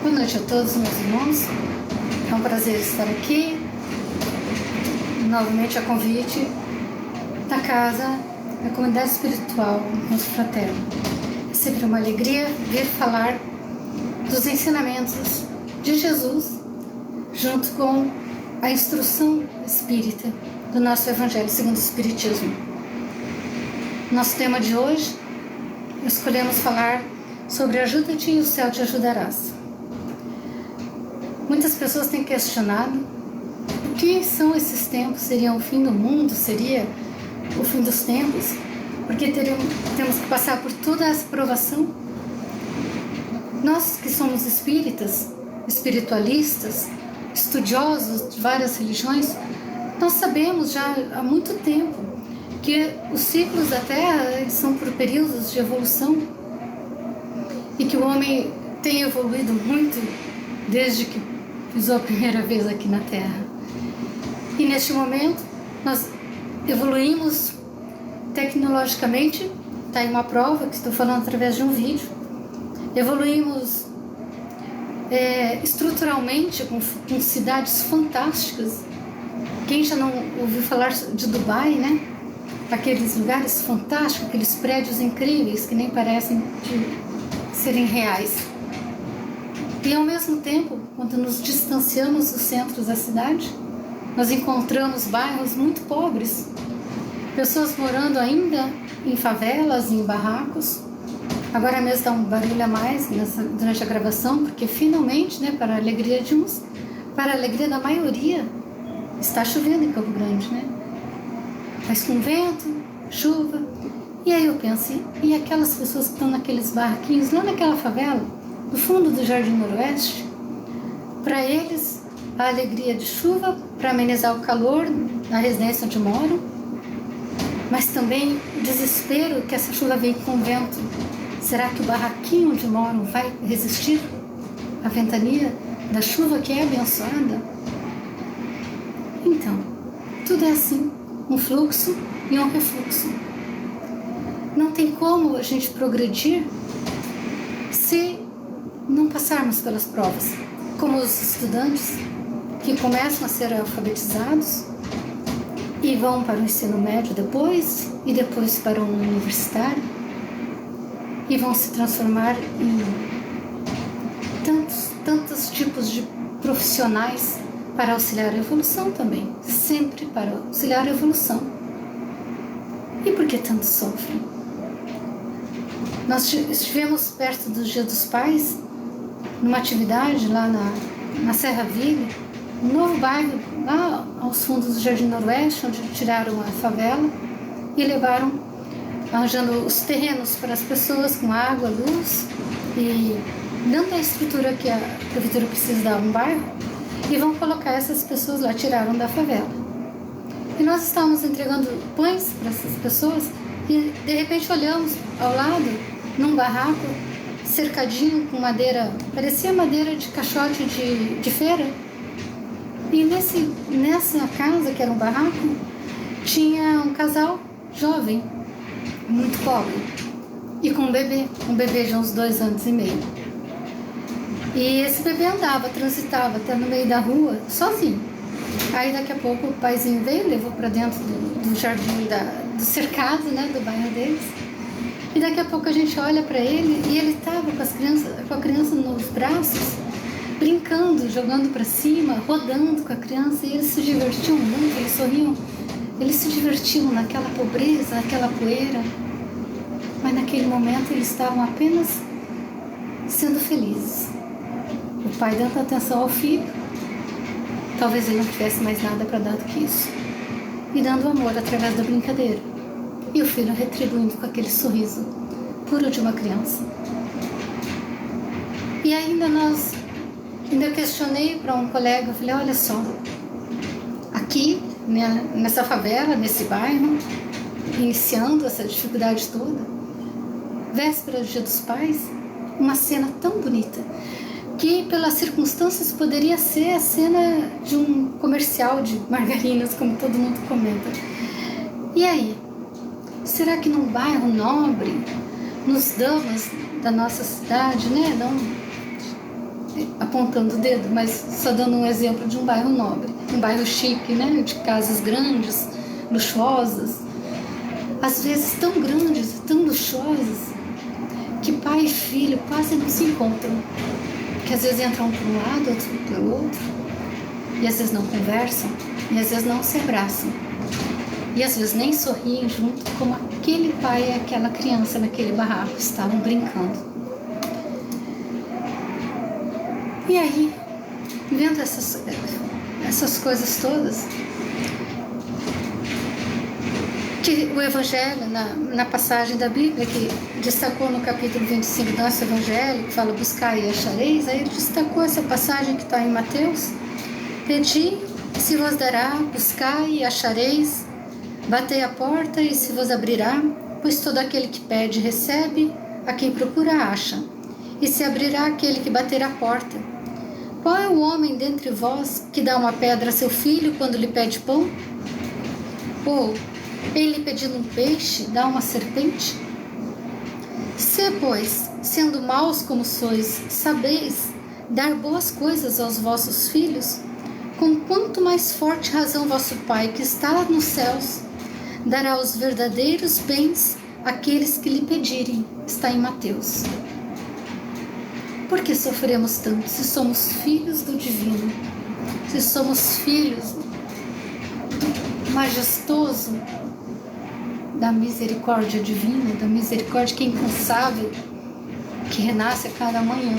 Boa noite a todos, meus irmãos. É um prazer estar aqui, novamente a convite da casa da comunidade espiritual Nosso Fraterno. É sempre uma alegria vir falar dos ensinamentos de Jesus, junto com a instrução espírita do nosso Evangelho segundo o Espiritismo. Nosso tema de hoje, escolhemos falar sobre ajuda-te e o céu te ajudarás. Muitas pessoas têm questionado o que são esses tempos, seria o fim do mundo, seria o fim dos tempos, porque temos que passar por toda essa provação. Nós que somos espíritas, espiritualistas, estudiosos de várias religiões, nós sabemos já há muito tempo que os ciclos da Terra são por períodos de evolução e que o homem tem evoluído muito desde que pisou a primeira vez aqui na Terra. E neste momento nós evoluímos tecnologicamente, está aí uma prova que estou falando através de um vídeo, evoluímos estruturalmente com cidades fantásticas. Quem já não ouviu falar de Dubai, né? Aqueles lugares fantásticos, aqueles prédios incríveis que nem parecem de serem reais. E ao mesmo tempo, quando nos distanciamos dos centros da cidade, nós encontramos bairros muito pobres, pessoas morando ainda em favelas, em barracos. Agora mesmo está um barulho a mais durante a gravação, porque finalmente, né, para a alegria de uns, para a alegria da maioria, está chovendo em Campo Grande, né? Mas com vento, chuva. E aí eu penso, e aquelas pessoas que estão naqueles barraquinhos, lá naquela favela, no fundo do Jardim Noroeste, para eles a alegria de chuva, para amenizar o calor na residência onde moram, mas também o desespero que essa chuva vem com vento. Será que o barraquinho onde moram vai resistir à ventania da chuva que é abençoada? Então, tudo é assim, um fluxo e um refluxo. Não tem como a gente progredir se não passarmos pelas provas. Como os estudantes que começam a ser alfabetizados e vão para o ensino médio depois, e depois para o universitário, e vão se transformar em tantos tipos de profissionais para auxiliar a evolução também, sempre para auxiliar a evolução. E por que tanto sofrem? Nós estivemos perto do Dia dos Pais, numa atividade lá na Serra Ville, um novo bairro, lá aos fundos do Jardim Noroeste, onde tiraram a favela e levaram, arranjando os terrenos para as pessoas com água, luz e dando a estrutura que a prefeitura precisa dar a um bairro, e vão colocar essas pessoas lá, tiraram da favela. E nós estávamos entregando pães para essas pessoas e de repente olhamos ao lado, num barraco, cercadinho com madeira, parecia madeira de caixote de feira. E nessa casa, que era um barraco, tinha um casal jovem, muito pobre, e com um bebê de uns 2 anos e meio. E esse bebê andava, transitava até no meio da rua, sozinho. Aí daqui a pouco o paizinho veio, levou para dentro do jardim do cercado, né, do bairro deles. E daqui a pouco a gente olha para ele e ele estava com a criança nos braços, brincando, jogando para cima, rodando com a criança, e eles se divertiam muito, eles sorriam, eles se divertiam naquela pobreza, naquela poeira, mas naquele momento eles estavam apenas sendo felizes. O pai dando atenção ao filho, talvez ele não tivesse mais nada para dar do que isso, e dando amor através da brincadeira, e o filho retribuindo com aquele sorriso puro de uma criança. E ainda eu questionei para um colega, eu falei, olha só, aqui, né, nessa favela, nesse bairro, iniciando essa dificuldade toda, véspera do Dia dos Pais, uma cena tão bonita, que pelas circunstâncias poderia ser a cena de um comercial de margarinas, como todo mundo comenta. E aí, será que num bairro nobre, nos damas da nossa cidade, né, não apontando o dedo, mas só dando um exemplo de um bairro nobre, um bairro chique, né? De casas grandes, luxuosas, às vezes tão grandes, tão luxuosas, que pai e filho quase não se encontram, que às vezes entram para um lado, outro pelo outro, e às vezes não conversam, e às vezes não se abraçam, e às vezes nem sorriem junto, como aquele pai e aquela criança naquele barraco estavam brincando. E aí, vendo essas coisas todas, que o Evangelho, na passagem da Bíblia, que destacou no capítulo 25 do nosso Evangelho, que fala buscar e achareis, aí ele destacou essa passagem que está em Mateus: pedi e se vos dará, buscai e achareis, batei a porta e se vos abrirá, pois todo aquele que pede recebe, a quem procura acha, e se abrirá aquele que bater a porta. Qual é o homem dentre vós que dá uma pedra a seu filho quando lhe pede pão? Ou, ele pedindo um peixe, dá uma serpente? Se, pois, sendo maus como sois, sabeis dar boas coisas aos vossos filhos, com quanto mais forte razão vosso Pai, que está nos céus, dará os verdadeiros bens àqueles que lhe pedirem. Está em Mateus. Por que sofremos tanto se somos filhos do Divino? Se somos filhos do majestoso, da misericórdia divina, da misericórdia que é incansável, que renasce a cada manhã.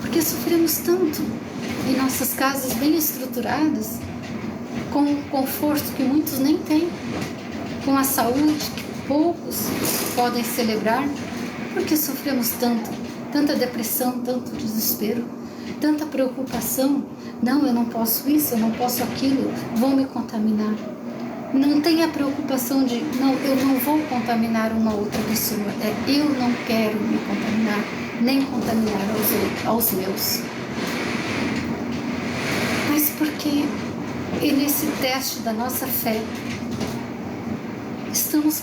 Por que sofremos tanto em nossas casas bem estruturadas, com o conforto que muitos nem têm, com a saúde que poucos podem celebrar? Por que sofremos tanto? Tanta depressão, tanto desespero, tanta preocupação. Não, eu não posso isso, eu não posso aquilo, vou me contaminar. Não tem a preocupação de, não, eu não vou contaminar uma outra pessoa. Eu não quero me contaminar, nem contaminar aos meus. Mas porque e nesse teste da nossa fé, estamos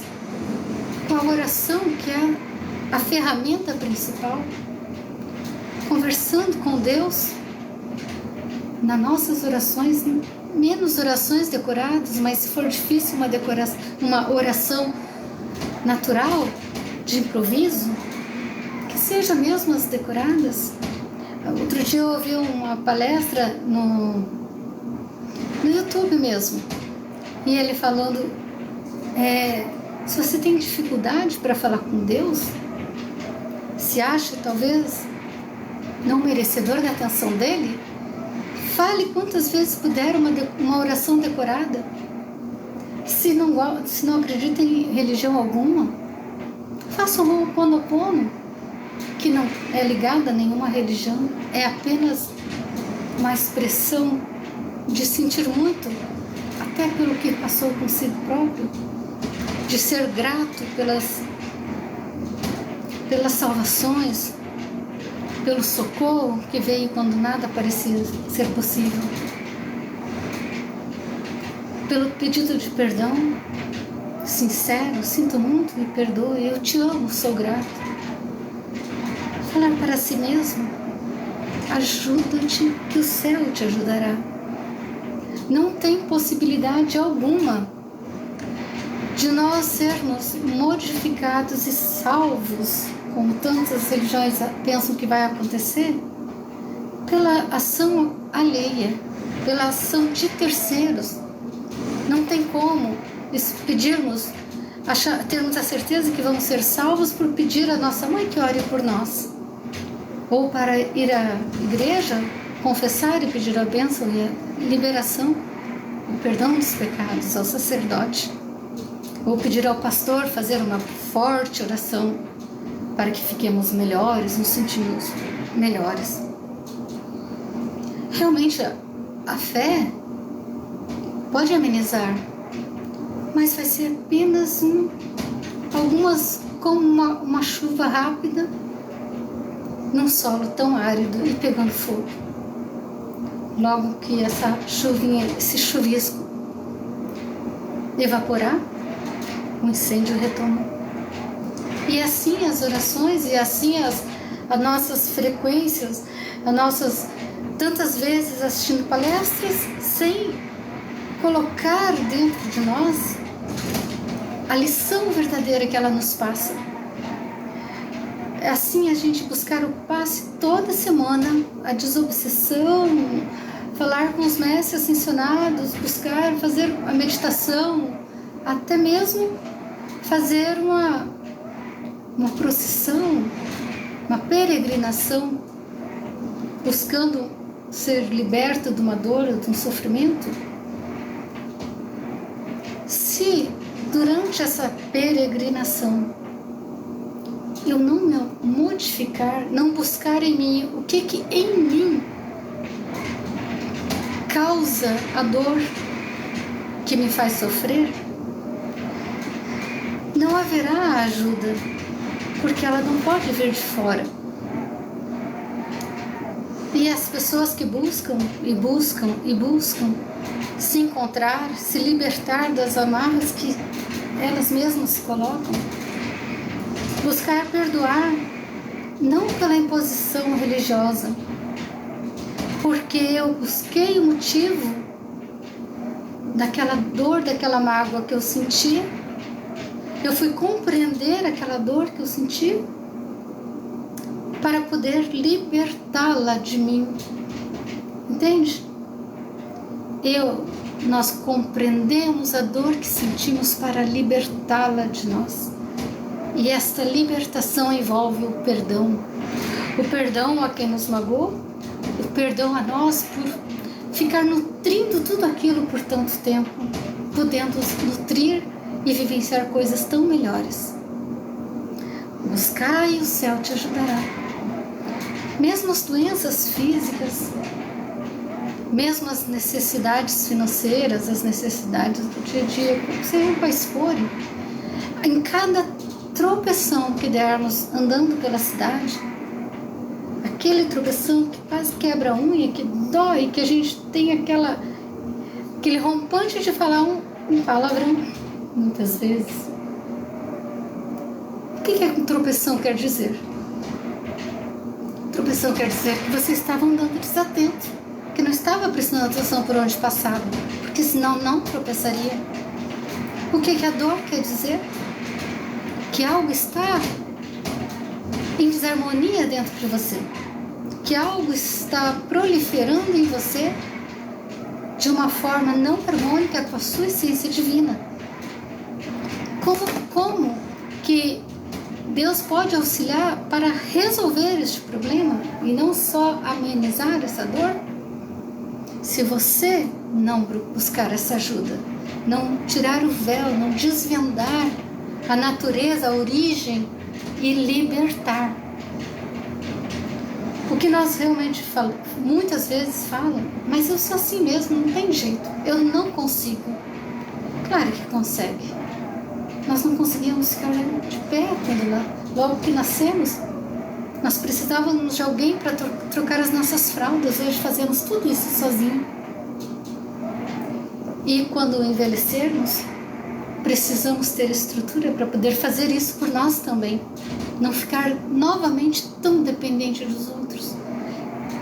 com a oração, que é a ferramenta principal, conversando com Deus nas nossas orações, menos orações decoradas, mas se for difícil uma oração natural, de improviso, que seja mesmo as decoradas. Outro dia eu ouvi uma palestra no YouTube mesmo, e ele falando, se você tem dificuldade para falar com Deus, se acha talvez não merecedor da atenção dele, fale quantas vezes puder uma oração decorada. Se não acredita em religião alguma, faça o Ho'oponopono, que não é ligado a nenhuma religião, é apenas uma expressão de sentir muito, até pelo que passou consigo próprio, de ser grato pelas salvações, pelo socorro que veio quando nada parecia ser possível, pelo pedido de perdão sincero, sinto muito, me perdoe, eu te amo, sou grato. Falar para si mesmo, ajuda-te que o céu te ajudará. Não tem possibilidade alguma de nós sermos modificados e salvos, como tantas religiões pensam que vai acontecer, pela ação alheia, pela ação de terceiros. Não tem como pedirmos, termos a certeza que vamos ser salvos por pedir à nossa mãe que ore por nós, ou para ir à igreja, confessar e pedir a bênção e a liberação, o perdão dos pecados ao sacerdote, ou pedir ao pastor fazer uma forte oração para que fiquemos melhores, nos sentimos melhores. Realmente a fé pode amenizar, mas vai ser apenas algumas, como uma chuva rápida num solo tão árido e pegando fogo. Logo que essa chuvinha, esse chuvisco evaporar, o incêndio retoma. E assim as orações e assim as nossas frequências, as nossas tantas vezes assistindo palestras sem colocar dentro de nós a lição verdadeira que ela nos passa. É assim a gente buscar o passe toda semana, a desobsessão, falar com os mestres ascensionados, buscar fazer a meditação, até mesmo fazer uma procissão, uma peregrinação, buscando ser liberto de uma dor, de um sofrimento. Se durante essa peregrinação eu não me modificar, não buscar em mim o que em mim causa a dor que me faz sofrer, não haverá ajuda, porque ela não pode vir de fora. E as pessoas que buscam e buscam e buscam se encontrar, se libertar das amarras que elas mesmas se colocam, buscar perdoar, não pela imposição religiosa, porque eu busquei o motivo daquela dor, daquela mágoa que eu senti, eu fui compreender aquela dor que eu senti para poder libertá-la de mim, entende? Nós compreendemos a dor que sentimos para libertá-la de nós. E esta libertação envolve o perdão a quem nos magoou, o perdão a nós por ficar nutrindo tudo aquilo por tanto tempo, podendo nutrir e vivenciar coisas tão melhores. Buscai e o céu te ajudará. Mesmo as doenças físicas, mesmo as necessidades financeiras, as necessidades do dia a dia, como vocês forem, em cada tropeção que dermos andando pela cidade, aquele tropeção que quase quebra a unha, que dói, que a gente tem aquele rompante de falar um palavrão, muitas vezes. O que um tropeção quer dizer? Tropeção quer dizer que você estava andando desatento, que não estava prestando atenção por onde passava, porque senão não tropeçaria. O que a dor quer dizer? Que algo está em desarmonia dentro de você, que algo está proliferando em você de uma forma não harmônica com a sua essência divina. Como que Deus pode auxiliar para resolver este problema e não só amenizar essa dor? Se você não buscar essa ajuda, não tirar o véu, não desvendar a natureza, a origem e libertar. O que nós realmente falamos, muitas vezes falam, mas eu sou assim mesmo, não tem jeito, eu não consigo. Claro que consegue. Nós não conseguíamos ficar de pé logo que nascemos. Nós precisávamos de alguém para trocar as nossas fraldas. Hoje fazemos tudo isso sozinho. E quando envelhecermos, precisamos ter estrutura para poder fazer isso por nós também. Não ficar novamente tão dependente dos outros.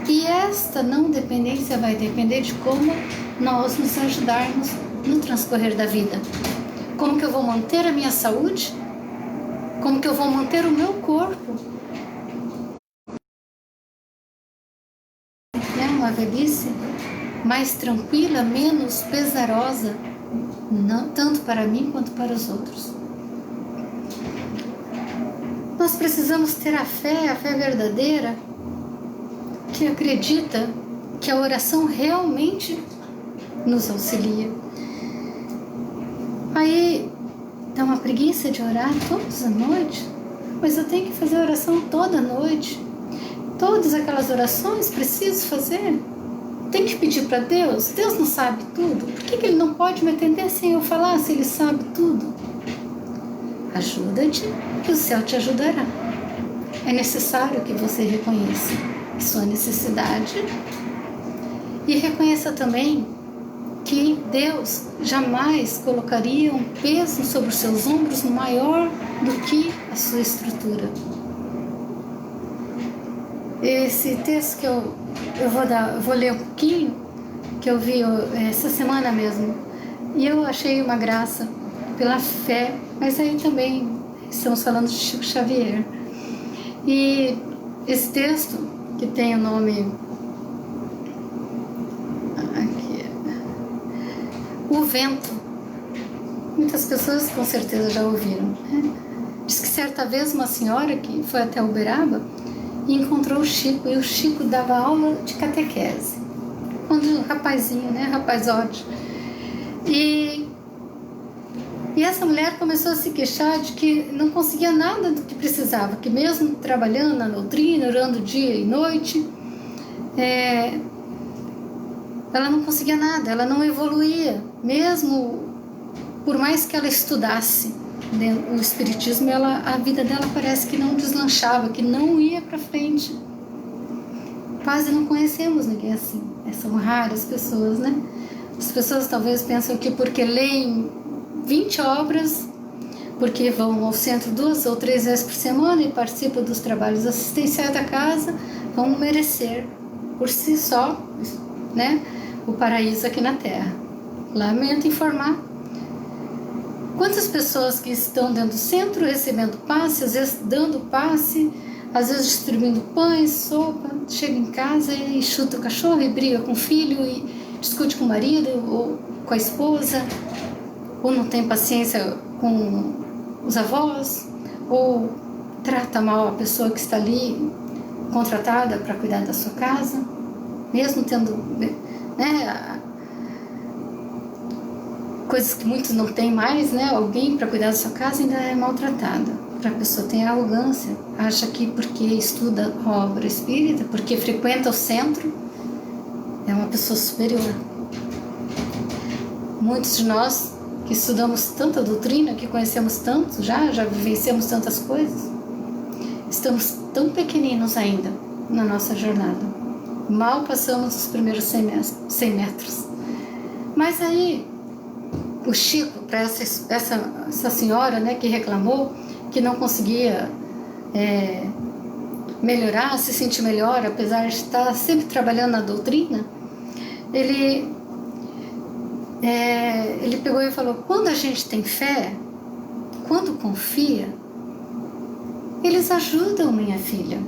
E esta não dependência vai depender de como nós nos ajudarmos no transcorrer da vida. Como que eu vou manter a minha saúde? Como que eu vou manter o meu corpo? É uma velhice mais tranquila, menos pesarosa, não tanto para mim quanto para os outros. Nós precisamos ter a fé verdadeira, que acredita que a oração realmente nos auxilia. Aí dá uma preguiça de orar todas as noites, mas eu tenho que fazer oração toda noite. Todas aquelas orações preciso fazer. Tem que pedir para Deus. Deus não sabe tudo. Por que Ele não pode me atender sem eu falar, se Ele sabe tudo? Ajuda-te, que o céu te ajudará. É necessário que você reconheça sua necessidade e reconheça também que Deus jamais colocaria um peso sobre os seus ombros maior do que a sua estrutura. Esse texto que eu vou ler um pouquinho, que eu vi essa semana mesmo, e eu achei uma graça pela fé, mas aí também estamos falando de Chico Xavier. E esse texto, que tem o nome aqui, O Vento, muitas pessoas com certeza já ouviram, né? Diz que certa vez uma senhora que foi até Uberaba e encontrou o Chico, e o Chico dava aula de catequese, quando rapazinho, né, rapazote. E essa mulher começou a se queixar de que não conseguia nada do que precisava, que mesmo trabalhando na doutrina, orando dia e noite, ela não conseguia nada, ela não evoluía, mesmo por mais que ela estudasse o Espiritismo, a vida dela parece que não deslanchava, que não ia para frente. Quase não conhecemos ninguém assim, são raras pessoas, né? As pessoas talvez pensam que porque leem 20 obras, porque vão ao centro 2 ou 3 vezes por semana e participam dos trabalhos assistenciais da casa, vão merecer por si só, né, o paraíso aqui na Terra. Lamento informar. Quantas pessoas que estão dentro do centro recebendo passe, às vezes dando passe, às vezes distribuindo pães, sopa, chega em casa e chuta o cachorro e briga com o filho e discute com o marido ou com a esposa, ou não tem paciência com os avós, ou trata mal a pessoa que está ali contratada para cuidar da sua casa, mesmo tendo, né, coisas que muitos não têm mais, né, alguém para cuidar da sua casa ainda é maltratada. A pessoa tem arrogância, acha que porque estuda a obra espírita, porque frequenta o centro, é uma pessoa superior. Muitos de nós que estudamos tanta doutrina, que conhecemos tanto, já vivenciamos tantas coisas, estamos tão pequeninos ainda na nossa jornada. Mal passamos os primeiros 100 metros. Mas aí, o Chico, para essa senhora, né, que reclamou, que não conseguia melhorar, se sentir melhor, apesar de estar sempre trabalhando na doutrina, ele pegou e falou: quando a gente tem fé, quando confia, eles ajudam minha filha.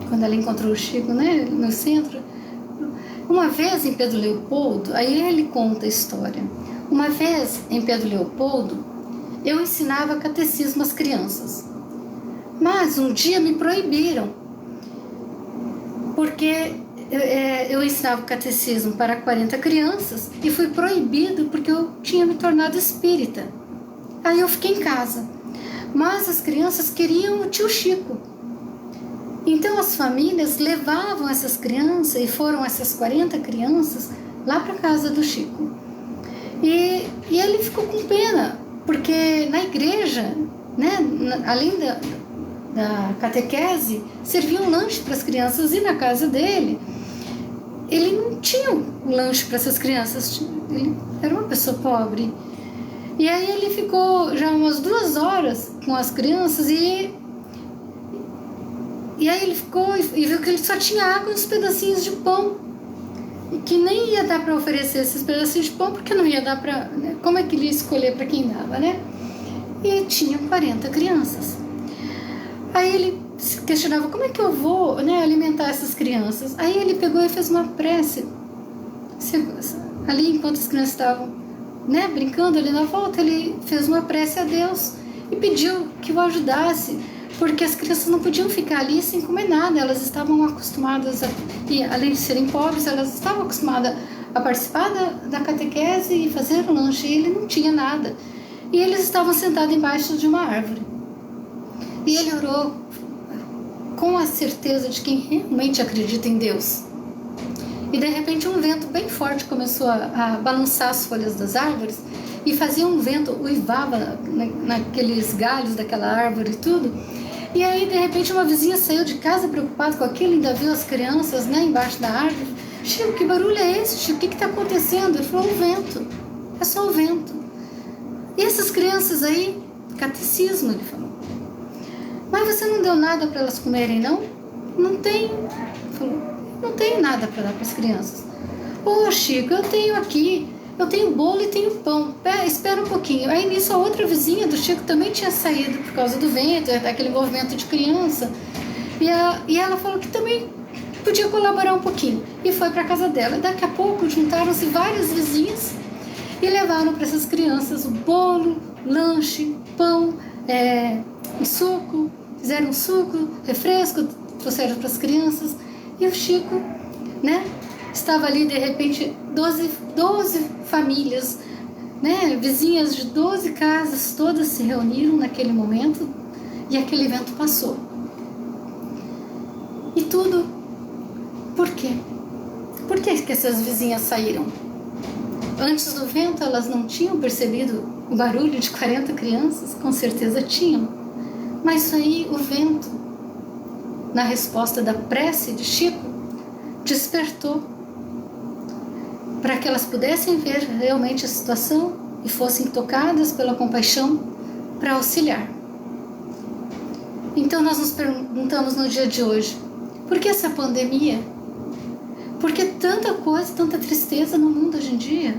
Quando ela encontrou o Chico, né, no centro, uma vez em Pedro Leopoldo, aí ele conta a história. Uma vez em Pedro Leopoldo, eu ensinava catecismo às crianças, mas um dia me proibiram, porque eu ensinava catecismo para 40 crianças e fui proibido porque eu tinha me tornado espírita. Aí eu fiquei em casa, mas as crianças queriam o tio Chico. Então as famílias levavam essas crianças, e foram essas 40 crianças lá para a casa do Chico. E ele ficou com pena, porque na igreja, né, além da catequese, servia um lanche para as crianças, e na casa dele, ele não tinha um lanche para essas crianças, ele era uma pessoa pobre. E aí ele ficou já umas 2 horas com as crianças, e aí ele ficou e viu que ele só tinha água e uns pedacinhos de pão, e que nem ia dar para oferecer esses pedacinhos de pão, porque não ia dar para, né, como é que ele ia escolher para quem dava, né? E tinha 40 crianças. Aí ele se questionava: como é que eu vou, né, alimentar essas crianças? Aí ele pegou e fez uma prece ali enquanto as crianças estavam, né, brincando ali na volta. Ele fez uma prece a Deus e pediu que o ajudasse, porque as crianças não podiam ficar ali sem comer nada. Elas estavam acostumadas e além de serem pobres, elas estavam acostumadas a participar da catequese e fazer o lanche, e ele não tinha nada. E eles estavam sentados embaixo de uma árvore. E ele orou com a certeza de quem realmente acredita em Deus. E de repente um vento bem forte começou a balançar as folhas das árvores, e fazia um vento, uivava naqueles galhos daquela árvore e tudo. E aí de repente uma vizinha saiu de casa preocupada com aquilo, ainda viu as crianças, né, embaixo da árvore. Chico, que barulho é esse, Chico? O que está acontecendo? Ele falou: o vento, é só o vento. E essas crianças aí, catecismo, ele falou. Mas você não deu nada para elas comerem, não? Não tenho. Falou, não tenho nada para dar para as crianças. Ô Chico, eu tenho aqui, eu tenho bolo e tenho pão. Espera um pouquinho. Aí nisso a outra vizinha do Chico também tinha saído por causa do vento, aquele movimento de criança. E ela falou que também podia colaborar um pouquinho. E foi para a casa dela. Daqui a pouco juntaram-se várias vizinhas e levaram para essas crianças o bolo, lanche, pão, suco. Fizeram suco, refresco, trouxeram para as crianças. E o Chico, né, estava ali, de repente, 12 famílias, né, vizinhas de 12 casas, todas se reuniram naquele momento e aquele evento passou. E tudo, por quê? Por que essas vizinhas saíram? Antes do vento, elas não tinham percebido o barulho de 40 crianças? Com certeza tinham. Mas aí o vento, na resposta da prece de Chico, despertou para que elas pudessem ver realmente a situação e fossem tocadas pela compaixão para auxiliar. Então nós nos perguntamos no dia de hoje, por que essa pandemia? Por que tanta coisa, tanta tristeza no mundo hoje em dia?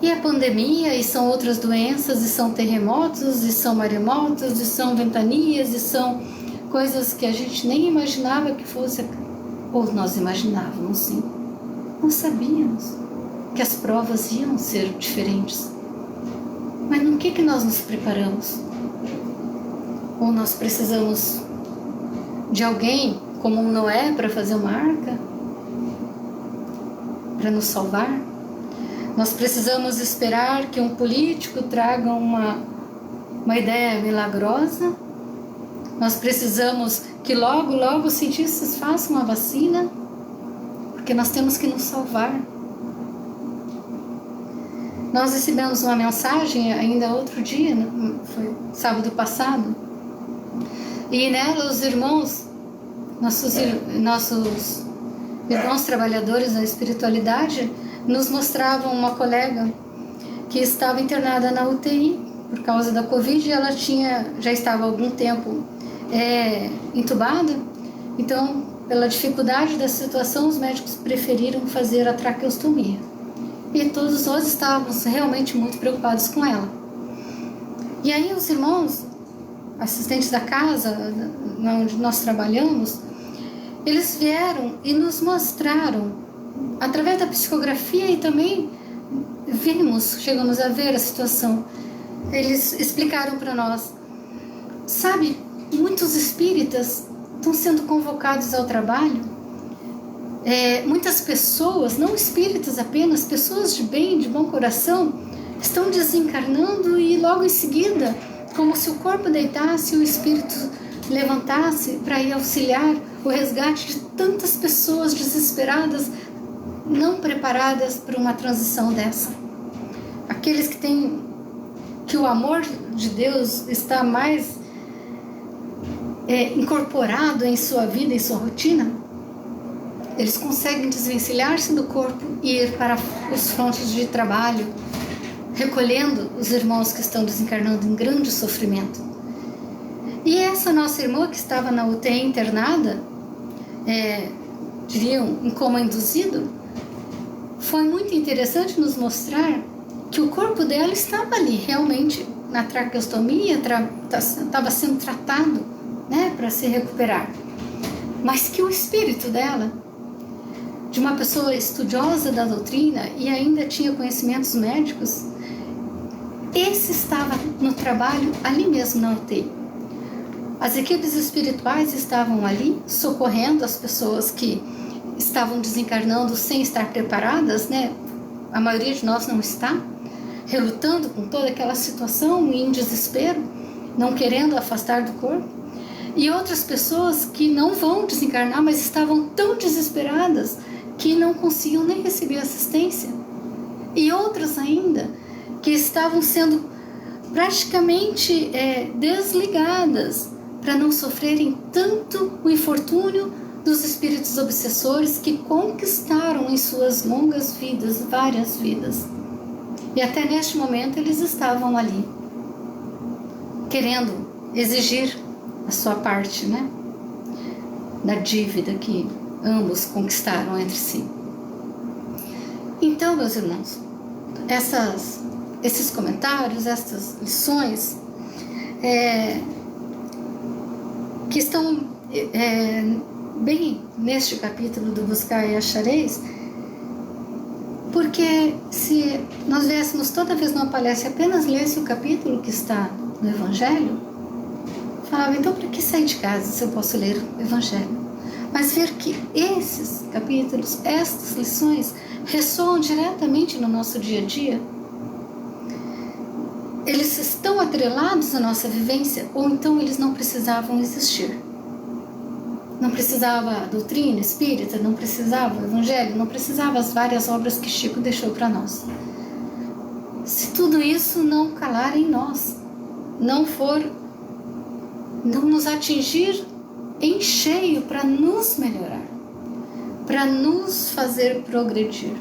E a pandemia, e são outras doenças, e são terremotos, e são maremotos, e são ventanias, e são coisas que a gente nem imaginava que fosse, ou nós imaginávamos sim. Nós sabíamos que as provas iam ser diferentes. Mas no que nós nos preparamos? Ou nós precisamos de alguém como um Noé para fazer uma arca? Para nos salvar? Nós precisamos esperar que um político traga uma ideia milagrosa? Nós precisamos que logo os cientistas façam a vacina? Porque nós temos que nos salvar. Nós recebemos uma mensagem ainda outro dia, foi sábado passado, e nela os irmãos, nossos irmãos trabalhadores da espiritualidade, nos mostravam uma colega que estava internada na UTI por causa da Covid, e ela já estava há algum tempo entubada. Então, pela dificuldade da situação, os médicos preferiram fazer a traqueostomia. E todos nós estávamos realmente muito preocupados com ela. E aí os irmãos, assistentes da casa, onde nós trabalhamos, eles vieram e nos mostraram, através da psicografia, e também chegamos a ver a situação. Eles explicaram para nós, sabe, muitos espíritas estão sendo convocados ao trabalho. Muitas pessoas, não espíritas apenas, pessoas de bem, de bom coração, estão desencarnando e logo em seguida, como se o corpo deitasse, o espírito levantasse para ir auxiliar o resgate de tantas pessoas desesperadas, não preparadas para uma transição dessa. Aqueles que o amor de Deus está mais incorporado em sua vida, em sua rotina, eles conseguem desvencilhar-se do corpo e ir para os frontes de trabalho, recolhendo os irmãos que estão desencarnando em grande sofrimento. E essa nossa irmã que estava na UTI internada, diriam em coma induzido, foi muito interessante nos mostrar que o corpo dela estava ali, realmente, na traqueostomia, estava sendo tratado, né, para se recuperar. Mas que o espírito dela, de uma pessoa estudiosa da doutrina e ainda tinha conhecimentos médicos, esse estava no trabalho ali mesmo na UTI. As equipes espirituais estavam ali socorrendo as pessoas que estavam desencarnando sem estar preparadas, né? A maioria de nós não está, relutando com toda aquela situação em desespero, não querendo afastar do corpo. E outras pessoas que não vão desencarnar, mas estavam tão desesperadas que não conseguiam nem receber assistência. E outras ainda que estavam sendo praticamente desligadas para não sofrerem tanto o infortúnio dos espíritos obsessores que conquistaram em suas longas vidas, várias vidas. E até neste momento eles estavam ali, querendo exigir a sua parte, né? da dívida que ambos conquistaram entre si. Então, meus irmãos, esses comentários, essas lições que estão bem neste capítulo do Buscar e Achareis, porque se nós viéssemos toda vez numa palestra apenas lesse o capítulo que está no Evangelho, falava, então para que sair de casa se eu posso ler o Evangelho? Mas ver que esses capítulos, estas lições, ressoam diretamente no nosso dia a dia, eles estão atrelados à nossa vivência, ou então eles não precisavam existir. Não precisava a doutrina espírita, não precisava o Evangelho, não precisava as várias obras que Chico deixou para nós. Se tudo isso não calar em nós, não nos atingir em cheio para nos melhorar, para nos fazer progredir,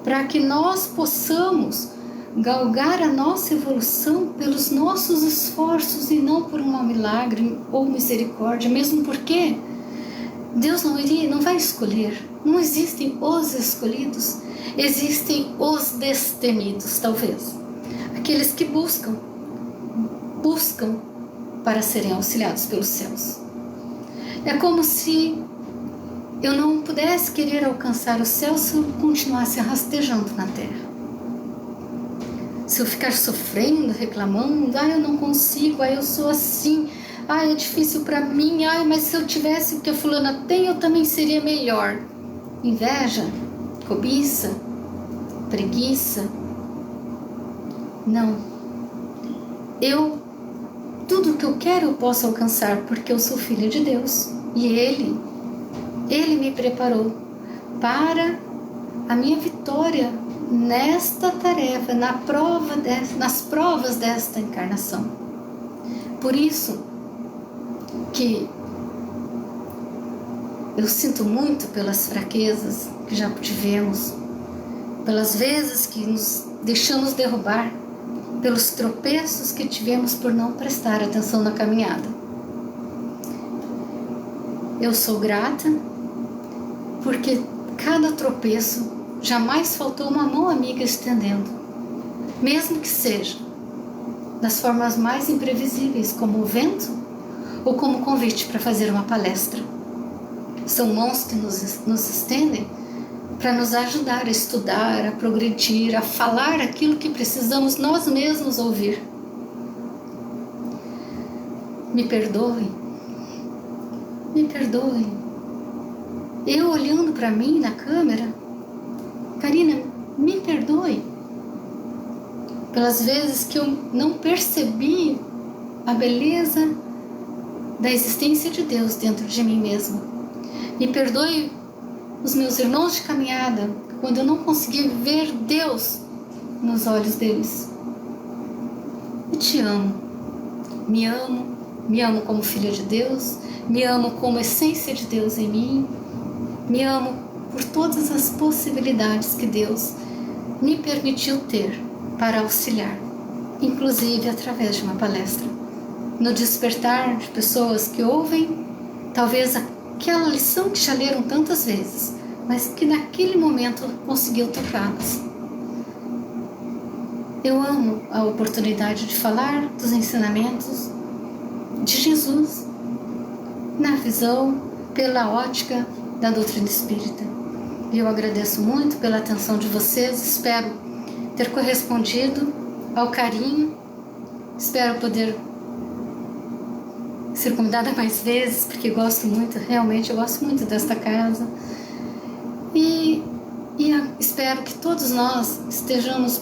para que nós possamos galgar a nossa evolução pelos nossos esforços e não por um milagre ou misericórdia, mesmo porque Deus não vai escolher. Não existem os escolhidos, existem os destemidos, talvez. Aqueles que buscam para serem auxiliados pelos céus. É como se eu não pudesse querer alcançar o céu se eu continuasse rastejando na terra. Se eu ficar sofrendo, reclamando, eu não consigo, eu sou assim, é difícil para mim, mas se eu tivesse o que a fulana tem, eu também seria melhor. Inveja, cobiça, preguiça. Não. Tudo que eu quero eu posso alcançar porque eu sou filha de Deus. E Ele me preparou para a minha vitória nesta tarefa, nas provas desta encarnação. Por isso que eu sinto muito pelas fraquezas que já tivemos, pelas vezes que nos deixamos derrubar, pelos tropeços que tivemos por não prestar atenção na caminhada. Eu sou grata porque cada tropeço jamais faltou uma mão amiga estendendo, mesmo que seja das formas mais imprevisíveis, como o vento ou como convite para fazer uma palestra. São mãos que nos estendem para nos ajudar a estudar, a progredir, a falar aquilo que precisamos nós mesmos ouvir. Me perdoem. Eu olhando para mim na câmera, Karina, me perdoe pelas vezes que eu não percebi a beleza da existência de Deus dentro de mim mesma. Me perdoe os meus irmãos de caminhada, quando eu não consegui ver Deus nos olhos deles. Eu te amo. Me amo como filha de Deus, me amo como essência de Deus em mim, me amo por todas as possibilidades que Deus me permitiu ter para auxiliar, inclusive através de uma palestra, no despertar de pessoas que ouvem talvez aquela lição que já leram tantas vezes, mas que naquele momento conseguiu tocá-las. Eu amo a oportunidade de falar dos ensinamentos de Jesus na visão, pela ótica da doutrina espírita. E eu agradeço muito pela atenção de vocês, espero ter correspondido ao carinho, espero poder ser convidada mais vezes, porque realmente eu gosto muito desta casa. E espero que todos nós estejamos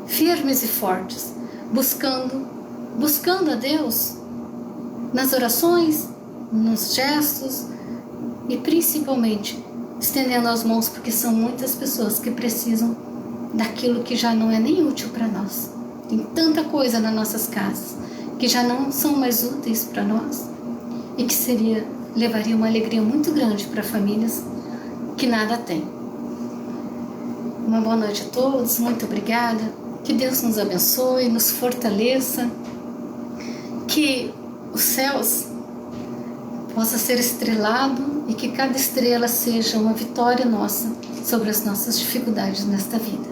firmes e fortes, buscando a Deus nas orações, nos gestos e principalmente estendendo as mãos, porque são muitas pessoas que precisam daquilo que já não é nem útil para nós. Tem tanta coisa nas nossas casas que já não são mais úteis para nós e que levaria uma alegria muito grande para famílias que nada têm. Uma boa noite a todos, muito obrigada, que Deus nos abençoe, nos fortaleça, que os céus possa ser estrelado e que cada estrela seja uma vitória nossa sobre as nossas dificuldades nesta vida.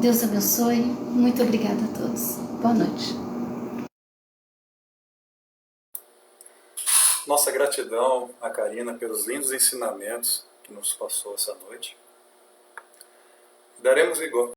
Deus abençoe. Muito obrigada a todos. Boa noite. Nossa gratidão a Karina pelos lindos ensinamentos que nos passou essa noite. Daremos igual